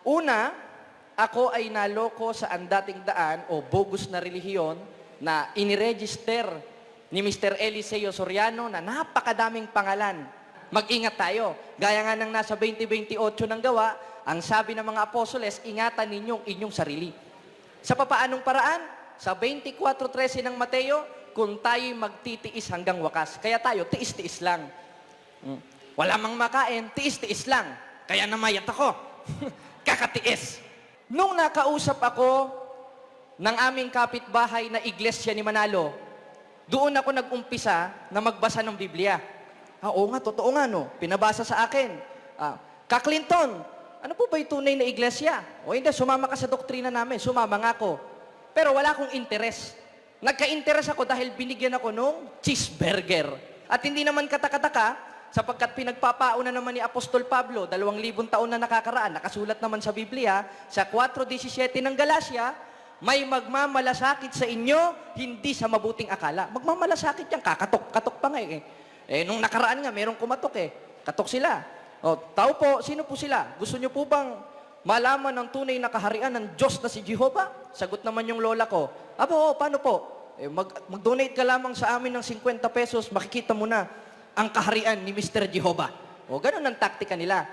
Una, ako ay naloko sa dating daan o bogus na relihiyon na iniregister ni Mr. Eliseo Soriano na napakadaming pangalan. Mag-ingat tayo. Gaya nga ng nasa 20:28 ng gawa, ang sabi ng mga apostoles, ingatan ninyong inyong sarili. Sa papaanong paraan? Sa 24:13 ng Mateo, kung tayo'y magtitiis hanggang wakas. Kaya tayo, tiis-tiis lang. Wala mang makain, tiis-tiis lang. Kaya namayat ako. Kakatiis. Nung nakausap ako ng aming kapitbahay na iglesia ni Manalo, doon ako nag-umpisa na magbasa ng Biblia. Oo nga, totoo nga, no? Pinabasa sa akin. Clinton, ano po ba yung tunay na iglesia? O hindi, sumama ka sa doktrina namin. Sumama nga ako. Pero wala akong interes. Nagka-interes ako dahil binigyan ako nung cheeseburger. At hindi naman katakataka, sapagkat pinagpapauna naman ni Apostol Pablo, 2,000 taon na nakakaraan, nakasulat naman sa Biblia, sa 4:17 ng Galacia, may magmamalasakit sa inyo, hindi sa mabuting akala. Magmamalasakit yan, kakatok pa nga eh. Nung nakaraan nga, merong kumatok eh. Katok sila. O, tao po, sino po sila? Gusto nyo po bang malaman ng tunay na kaharian ng Diyos na si Jehovah? Sagot naman yung lola ko, paano po? Mag-donate ka lamang sa amin ng 50 pesos, makikita mo na ang kaharian ni Mr. Jehovah. O, ganun ang taktika nila.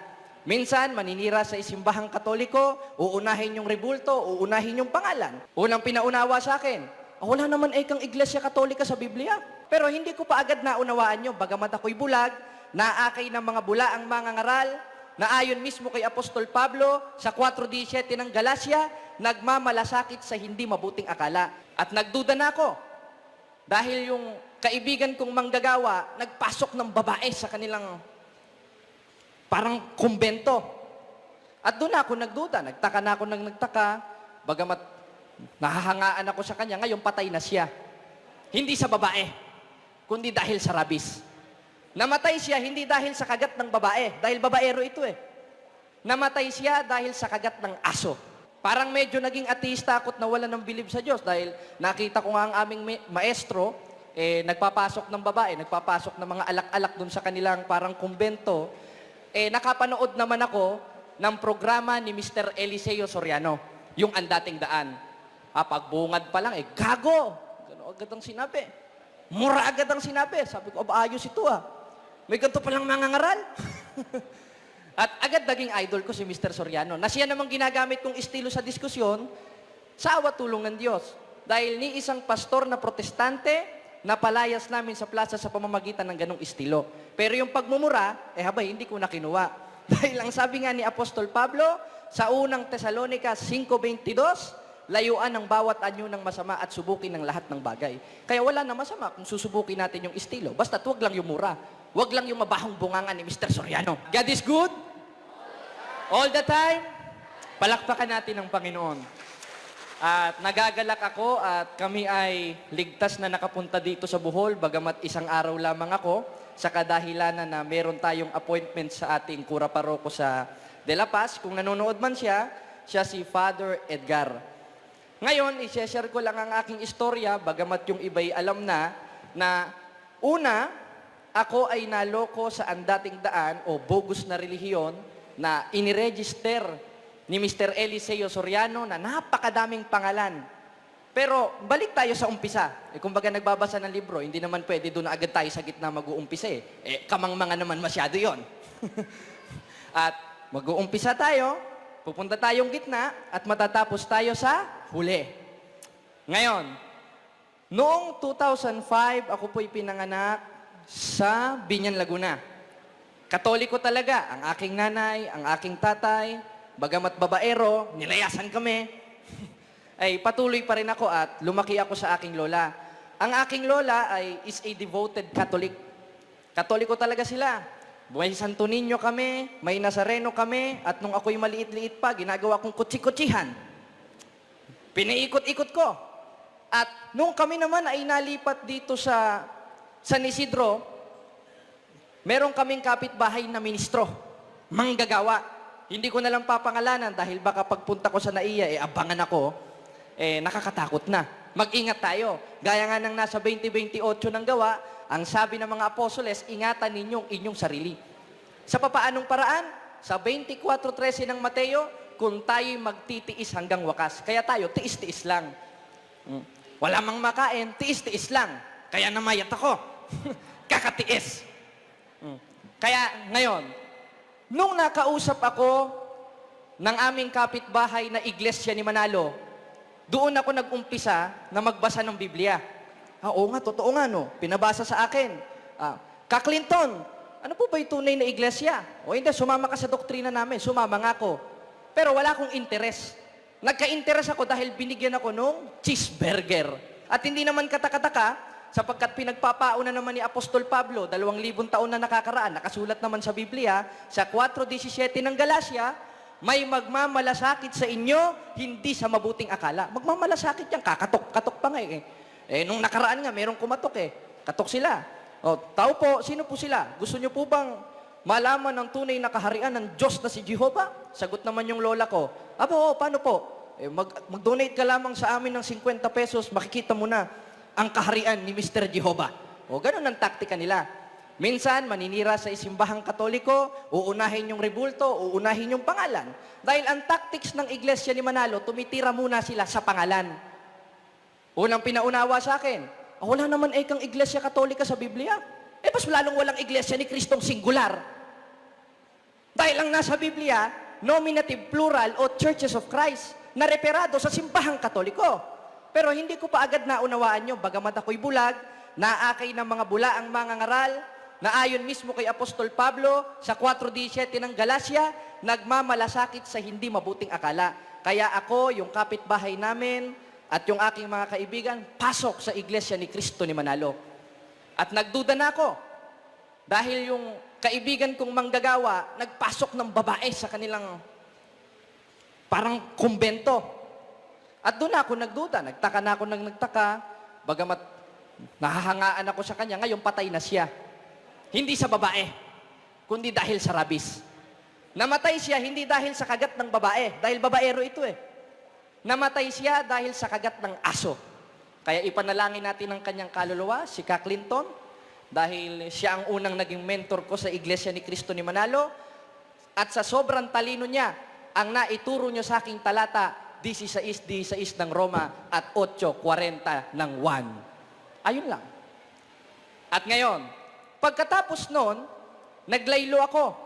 Minsan, maninira sa isimbahang Katoliko, uunahin yung rebulto, uunahin yung pangalan. Unang pinaunawa sa akin, wala naman kang iglesia Katolika sa Biblia. Pero hindi ko pa agad naunawaan nyo, bagamat ako'y bulag, naakay ng mga bulaang mangangaral, na ayon mismo kay Apostol Pablo sa 4:17 ng Galacia, nagmamalasakit sa hindi mabuting akala. At nagduda na ako. Dahil yung kaibigan kong manggagawa, nagpasok ng babae sa kanilang parang kumbento. At doon ako nagduda. Nagtaka na ako ng nagtaka, bagamat nahahangaan ako sa kanya, ngayon patay na siya. Hindi sa babae, kundi dahil sa rabis. Namatay siya hindi dahil sa kagat ng babae, dahil babaero ito eh. Namatay siya dahil sa kagat ng aso. Parang medyo naging ateista ako't nawala ng bilib sa Diyos dahil nakita ko nga ang aming maestro, nagpapasok ng babae, nagpapasok ng mga alak-alak dun sa kanilang parang kumbento. Nakapanood naman ako ng programa ni Mr. Eliseo Soriano, yung Andating Daan. Pagbungad pa lang, gago! Gano'n agad ang sinabi. Mura agad ang sinabi. Sabi ko, ayos ito May ganito palang mangangaral. At agad naging idol ko si Mr. Soriano. Na siya namang ginagamit kong estilo sa diskusyon, sa awa tulong ng Diyos. Dahil ni isang pastor na protestante, napalayas namin sa plaza sa pamamagitan ng ganong estilo. Pero yung pagmumura, hindi ko na kinuha. Dahil ang sabi nga ni Apostol Pablo, sa unang Tesalonica 5:22, layuan ng bawat anyo ng masama at subukin ng lahat ng bagay. Kaya wala na masama kung susubukin natin yung estilo. Basta wag lang yung mura. Wag lang yung mabahong bungangan ni Mr. Soriano. God is good? All the time? Palakpakan natin ang Panginoon. At nagagalak ako at kami ay ligtas na nakapunta dito sa Bohol, bagamat isang araw lamang ako, sa kadahilanan na meron tayong appointment sa ating kura paroko sa De La Paz. Kung nanonood man siya si Father Edgar. Ngayon, i-share ko lang ang aking istorya, bagamat yung iba'y alam na una, ako ay naloko sa dating daan o bogus na relihiyon na iniregister ni Mr. Eliseo Soriano na napakadaming pangalan. Pero balik tayo sa umpisa. Kumbaga nagbabasa ng libro, hindi naman pwede doon agad tayo sa gitna mag-uumpisa kamangmanga naman masyado yon. At mag-uumpisa tayo, pupunta tayong gitna at matatapos tayo sa huli. Ngayon, noong 2005, ako po'y pinanganak sa Binyan, Laguna. Katoliko talaga, ang aking nanay, ang aking tatay, bagamat babaero, nilayasan kami, ay patuloy pa rin ako at lumaki ako sa aking lola. Ang aking lola is a devoted Catholic. Katoliko talaga sila. May Santo Niño kami, may Nazareno kami, at nung ako'y maliit-liit pa, ginagawa kong kutsi-kutsihan. Piniikot-ikot ko. At nung kami naman ay nalipat dito sa San Isidro, meron kaming kapitbahay na ministro, manggagawa. Hindi ko na lang papangalanan dahil baka pagpunta ko sa NAIA, abangan ako, nakakatakot na. Mag-ingat tayo. Gaya nga ng nasa 20:28 ng gawa, ang sabi ng mga apostoles, ingatan ninyong inyong sarili. Sa papaanong paraan? Sa 24:13 ng Mateo, kung tayo'y magtitiis hanggang wakas. Kaya tayo, tiis-tiis lang. Wala mang makain, tiis-tiis lang. Kaya namayat ako. Kakatiis. Kaya ngayon, nung nakausap ako ng aming kapitbahay na iglesia ni Manalo, doon ako nag-umpisa na magbasa ng Biblia. Oo nga, totoo nga, no? Pinabasa sa akin. Clinton, ano po ba yung tunay na iglesia? O hindi, sumama ka sa doktrina namin. Sumama nga ako. Pero wala akong interes. Nagka-interes ako dahil binigyan ako nung cheeseburger. At hindi naman katakataka, sapagkat pinagpapauna naman ni Apostol Pablo, 2,000 taon na nakakaraan, nakasulat naman sa Biblia, sa 4:17 ng Galacia, may magmamalasakit sa inyo, hindi sa mabuting akala. Magmamalasakit yan, kakatok pa nga eh. Nung nakaraan nga, merong kumatok eh. Katok sila. O, tao po, sino po sila? Gusto nyo po bang malaman ang tunay na kaharian ng Diyos na si Jehovah? Sagot naman yung lola ko, aba, paano po? Mag-donate ka lamang sa amin ng 50 pesos, makikita mo na ang kaharian ni Mr. Jehovah. O, ganun ang taktika nila. Minsan, maninira sa isimbahang Katoliko, uunahin yung rebulto, uunahin yung pangalan. Dahil ang tactics ng iglesia ni Manalo, tumitira muna sila sa pangalan. Unang pinaunawa sa akin, wala naman kang iglesia Katolika sa Biblia. Mas lalong walang iglesia ni Kristong singular. Dahil ang nasa Biblia, nominative plural o churches of Christ, na referado sa simbahang Katoliko. Pero hindi ko pa agad naunawaan nyo, bagamat ako'y bulag, naakay ng mga bulaang mga ngaral, na ayon mismo kay Apostol Pablo sa 4:17 ng Galacia, nagmamalasakit sa hindi mabuting akala. Kaya ako, yung kapitbahay namin, at yung aking mga kaibigan, pasok sa iglesia ni Cristo ni Manalo. At nagduda na ako. Dahil yung kaibigan kong manggagawa, nagpasok ng babae sa kanilang parang kumbento. At doon ako nagduda. Nagtaka na ako ng nagtaka. Bagamat nahahangaan ako sa kanya, ngayon patay na siya. Hindi sa babae, kundi dahil sa rabis. Namatay siya hindi dahil sa kagat ng babae. Dahil babaero ito eh. Namatay siya dahil sa kagat ng aso. Kaya ipanalangin natin ang kanyang kaluluwa, si Clinton, dahil siya ang unang naging mentor ko sa Iglesia ni Cristo ni Manalo. At sa sobrang talino niya, ang naituro niyo sa aking talata, 16 ng Roma at 8:40 ng 1. Ayun lang. At ngayon, pagkatapos noon, naglaylo ako.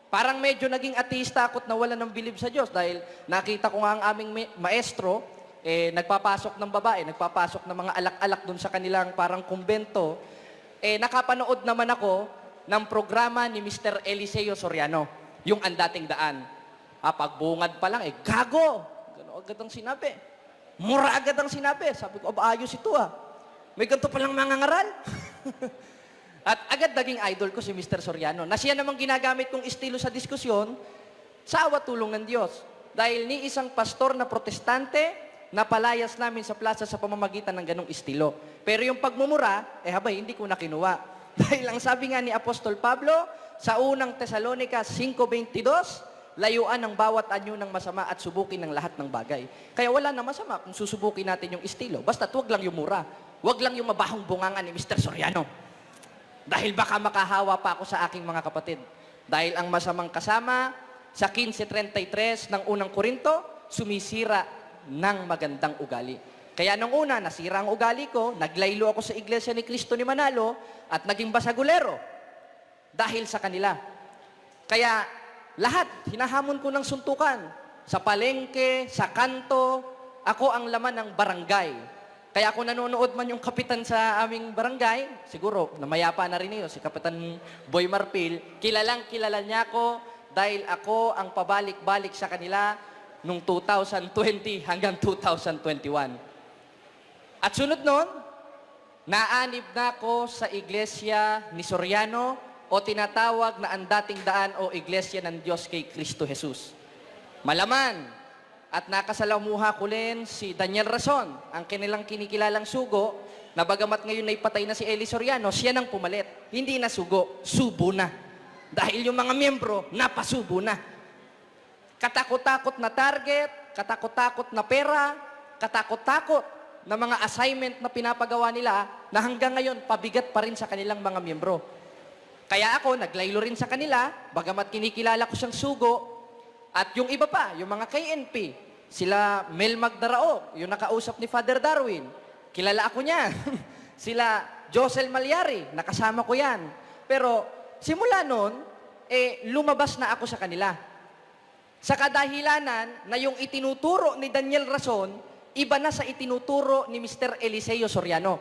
Parang medyo naging ateista ako't nawala ng bilib sa Diyos dahil nakita ko nga ang aming maestro, nagpapasok ng babae, nagpapasok ng mga alak-alak dun sa kanilang parang kumbento. Nakapanood naman ako ng programa ni Mr. Eliseo Soriano, yung Ang Dating Daan. Pagbungad pa lang, gago! Gano'n agad ang sinabi. Mura agad ang sinabi. Sabi ko, ayos ito May ganito palang mga ngaral. At agad naging idol ko si Mr. Soriano, na siya namang ginagamit kong estilo sa diskusyon sa awa tulong ng Diyos. Dahil ni isang pastor na protestante, napalayas namin sa plaza sa pamamagitan ng ganong estilo. Pero yung pagmumura, hindi ko na kinuha. Dahil ang sabi nga ni Apostol Pablo, sa unang Tesalonica 5:22, layuan ang bawat anyo ng masama at subukin ng lahat ng bagay. Kaya wala na masama kung susubukin natin yung estilo. Basta't wag lang yung mura. Wag lang yung mabahong bungangan ni Mr. Soriano. Dahil baka makahawa pa ako sa aking mga kapatid. Dahil ang masamang kasama sa 15:33 ng unang Korinto, sumisira ng magandang ugali. Kaya nung una, nasira ang ugali ko, naglaylo ako sa Iglesia ni Cristo ni Manalo, at naging basagulero. Dahil sa kanila. Kaya lahat, hinahamon ko ng suntukan. Sa palengke, sa kanto, ako ang laman ng barangay. Kaya kung nanonood man yung kapitan sa aming barangay, siguro, namayapa na rin yun, si Kapitan Boy Marpil, kilala niya ako dahil ako ang pabalik-balik sa kanila noong 2020 hanggang 2021. At sunod nun, naanib na ako sa iglesia ni Soriano o tinatawag na Ang Dating Daan o Iglesia ng Diyos kay Cristo Jesus. Malaman, at nakasalamuha ko rin si Daniel Rason, ang kanilang kinikilalang sugo, na bagamat ngayon ay patay na si Eli Soriano, siya nang pumalit. Hindi na sugo, subo na. Dahil yung mga miyembro, napasubo na. Katakot-takot na target, katakot-takot na pera, katakot-takot na mga assignment na pinapagawa nila na hanggang ngayon pabigat pa rin sa kanilang mga miyembro. Kaya ako, naglaylo rin sa kanila, bagamat kinikilala ko siyang sugo, At yung iba pa, yung mga KNP, sila Mel Magdarao, yung nakausap ni Father Darwin, kilala ako niyan. Sila Josel Malyari, nakasama ko yan. Pero simula noon, lumabas na ako sa kanila. Sa kadahilanan na yung itinuturo ni Daniel Rason, iba na sa itinuturo ni Mr. Eliseo Soriano.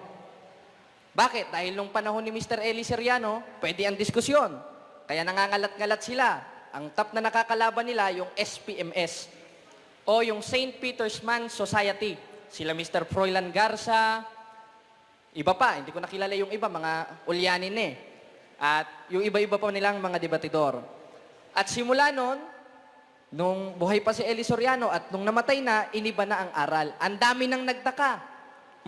Bakit? Dahil nung panahon ni Mr. Eli Soriano, pwede ang diskusyon. Kaya nangangalat-ngalat sila. Ang top na nakakalaban nila, yung SPMS o yung St. Peter's Man Society. Sila Mr. Froilan Garza, iba pa, hindi ko nakilala yung iba, mga ulyanin eh. At yung iba-iba pa nilang mga debatidor. At simula noon, nung buhay pa si Eli Soriano at nung namatay na, iniba na ang aral. Ang dami nang nagtaka.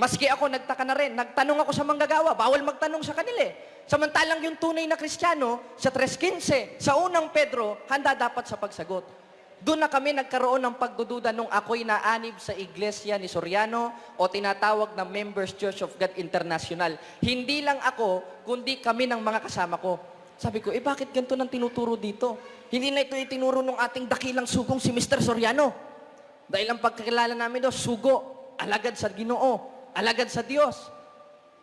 Maski ako, nagtaka na rin. Nagtanong ako sa manggagawa, bawal magtanong sa kanila eh. Samantalang yung tunay na Kristiyano, sa 3:15, sa unang Pedro, handa dapat sa pagsagot. Doon na kami nagkaroon ng pagdududa nung ako'y naanib sa iglesia ni Soriano o tinatawag na Members Church of God International. Hindi lang ako, kundi kami ng mga kasama ko. Sabi ko, bakit ganito nang tinuturo dito? Hindi na ito itinuro ng ating dakilang sugong si Mr. Soriano. Dahil ang pagkakilala namin doon, sugo, alagad sa Ginoo, alagad sa Diyos.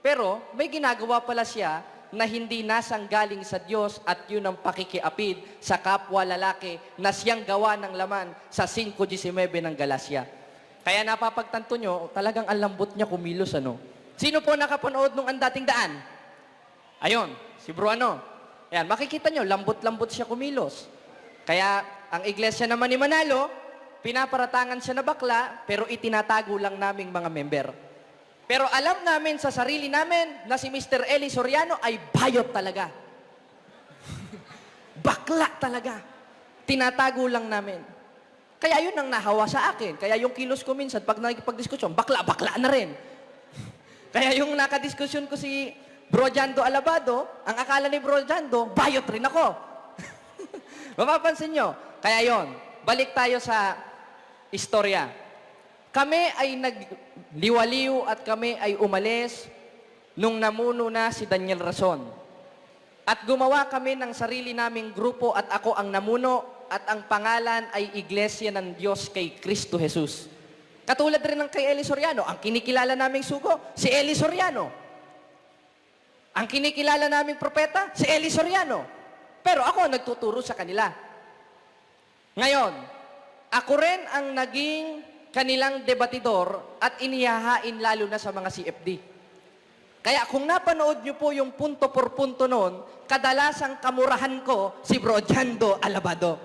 Pero may ginagawa pala siya na hindi nasanggaling sa Diyos at yun ang pakikiapid sa kapwa lalaki na siyang gawa ng laman sa 5:19 ng Galacia. Kaya napapagtanto nyo, talagang ang lambot niya kumilos, ano? Sino po nakapanood nung ang dating daan? Ayun, si Bro ano? Ayan, makikita nyo, lambot-lambot siya kumilos. Kaya ang iglesia naman ni Manalo, pinaparatangan siya na bakla, pero itinatago lang naming mga member. Pero alam namin sa sarili namin na si Mr. Eli Soriano ay bayot talaga. Bakla talaga. Tinatago lang namin. Kaya yun ang nahawa sa akin. Kaya yung kilos ko minsan, pag nakikipag-diskusyon, bakla na rin. Kaya yung nakadiskusyon ko si Bro Jando Alabado, ang akala ni Bro Jando, bayot rin ako. Mapapansin nyo. Kaya yon, balik tayo sa istorya. Kami ay nagliwaliw at kami ay umalis nung namuno na si Daniel Rason. At gumawa kami ng sarili naming grupo at ako ang namuno at ang pangalan ay Iglesia ng Diyos kay Kristo Jesus. Katulad rin ng kay Eli Soriano, ang kinikilala naming sugo, si Eli Soriano. Ang kinikilala naming propeta, si Eli Soriano. Pero ako nagtuturo sa kanila. Ngayon, ako rin ang naging kanilang debatidor at inihahain lalo na sa mga CFD. Kaya kung napanood nyo po yung punto por punto noon, kadalasang kamurahan ko si Bro Jando Alabado.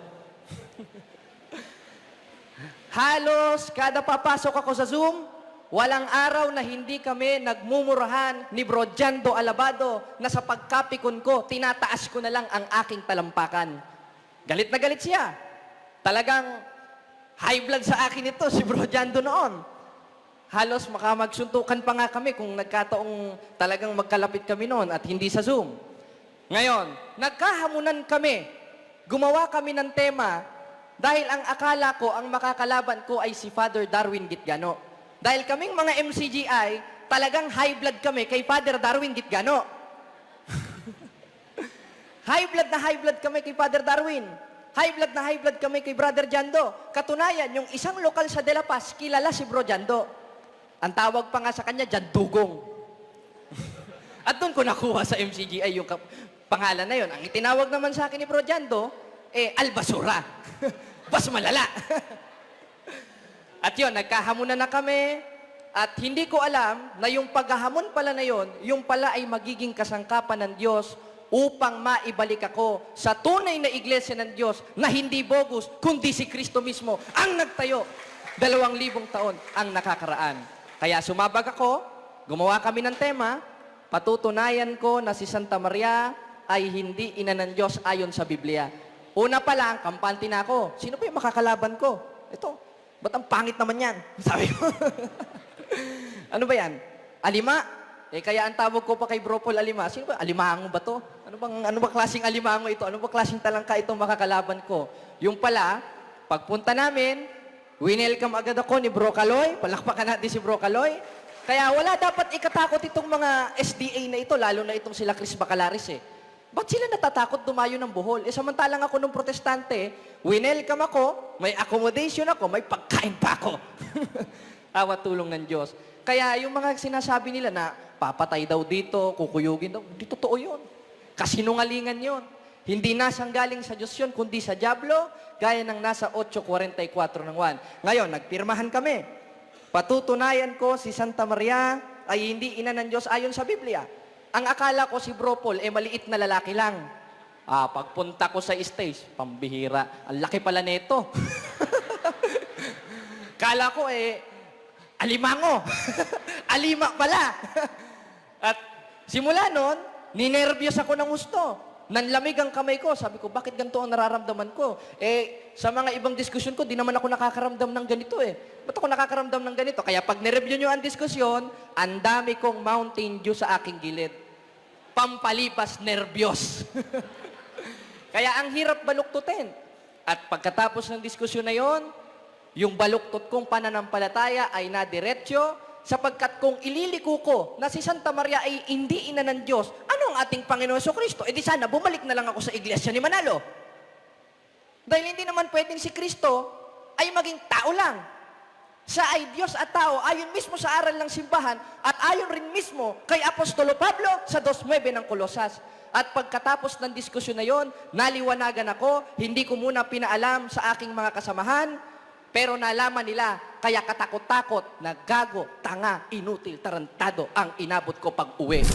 Halos kada papasok ako sa Zoom, walang araw na hindi kami nagmumurahan ni Bro Jando Alabado na sa pagkapikon ko, tinataas ko na lang ang aking talampakan. Galit na galit siya. Talagang high blood sa akin ito, si Bro Jando noon. Halos makamagsuntukan pa nga kami kung nagkataong talagang magkalapit kami noon at hindi sa Zoom. Ngayon, nagkahamunan kami. Gumawa kami ng tema dahil ang akala ko, ang makakalaban ko ay si Father Darwin Gitgano. Dahil kaming mga MCGI, talagang high blood kami kay Father Darwin Gitgano. High blood kami kay Father Darwin. High blood kami kay Brother Jando. Katunayan, yung isang lokal sa De La Paz, kilala si Bro Jando. Ang tawag pa nga sa kanya, Jandugong. At doon ko nakuha sa MCGI yung pangalan na yon. Ang itinawag naman sa akin ni Bro Jando, Albasura. Bas malala. At yun, nagkahamunan na kami. At hindi ko alam na yung paghahamon pala na yon, yung pala ay magiging kasangkapan ng Diyos upang maibalik ako sa tunay na iglesia ng Diyos na hindi bogus, kundi si Kristo mismo ang nagtayo. 2,000 taon ang nakakaraan. Kaya sumabag ako, gumawa kami ng tema, patutunayan ko na si Santa Maria ay hindi ina ng Diyos ayon sa Biblia. Una pa lang, kampante na ako. Sino pa yung makakalaban ko? Ito, ba't ang pangit naman yan? Sabi ko. Ano ba yan? Alima? Kaya ang tawag ko pa kay Bro Paul Alima, sino ba? Alimango ba to? Ano ba klaseng alimango ito? Ano ba klaseng talangka itong makakalaban ko? Yung pala, pagpunta namin, winelcome agad ako ni Bro Kaloy. Palakpakan natin si Bro Kaloy. Kaya wala dapat ikatakot itong mga SDA na ito, lalo na itong sila Chris Bacalaris eh. Ba't sila natatakot dumayo ng Bohol? Samantalang ako nung protestante, winelcome ako, may accommodation ako, may pagkain pa ako. Awa tulong ng Diyos. Kaya yung mga sinasabi nila na papatay daw dito, kukuyugin daw, di totoo yun. Kasinungalingan yun. Hindi nasanggaling sa Diyos yun, kundi sa Diablo, gaya ng nasa 8:44 ng 1. Ngayon, nagpirmahan kami. Patutunayan ko si Santa Maria ay hindi ina ng Diyos ayon sa Biblia. Ang akala ko si Bro Paul, maliit na lalaki lang. Pagpunta ko sa stage, pambihira. Ang laki pala nito. Kala ko alimango. Alima pala. At simula nun, ninervyos ako ng gusto. Nanlamig ang kamay ko. Sabi ko, bakit ganito ang nararamdaman ko? Sa mga ibang diskusyon ko, di naman ako nakakaramdam ng ganito Ba't ako nakakaramdam ng ganito? Kaya pag nireview nyo ang diskusyon, ang dami kong Mountain Dew sa aking gilid. Pampalipas nervyos. Kaya ang hirap baluktutin. At pagkatapos ng diskusyon na yon, yung baluktot kong pananampalataya ay nadiretso, sapagkat kung ililiko ko na si Santa Maria ay hindi ina ng Diyos, ano ang ating Panginoon Kristo? Di sana bumalik na lang ako sa iglesia ni Manalo. Dahil hindi naman pwedeng si Kristo ay maging tao lang. Siya ay Diyos at tao, ayon mismo sa aral ng simbahan, at ayon rin mismo kay Apostolo Pablo sa 2:9 ng Kolosas. At pagkatapos ng diskusyon na yon, naliwanagan ako, hindi ko muna pinaalam sa aking mga kasamahan, pero nalaman nila, kaya katakot-takot na gago, tanga, inutil, tarantado ang inabot ko pag uwi.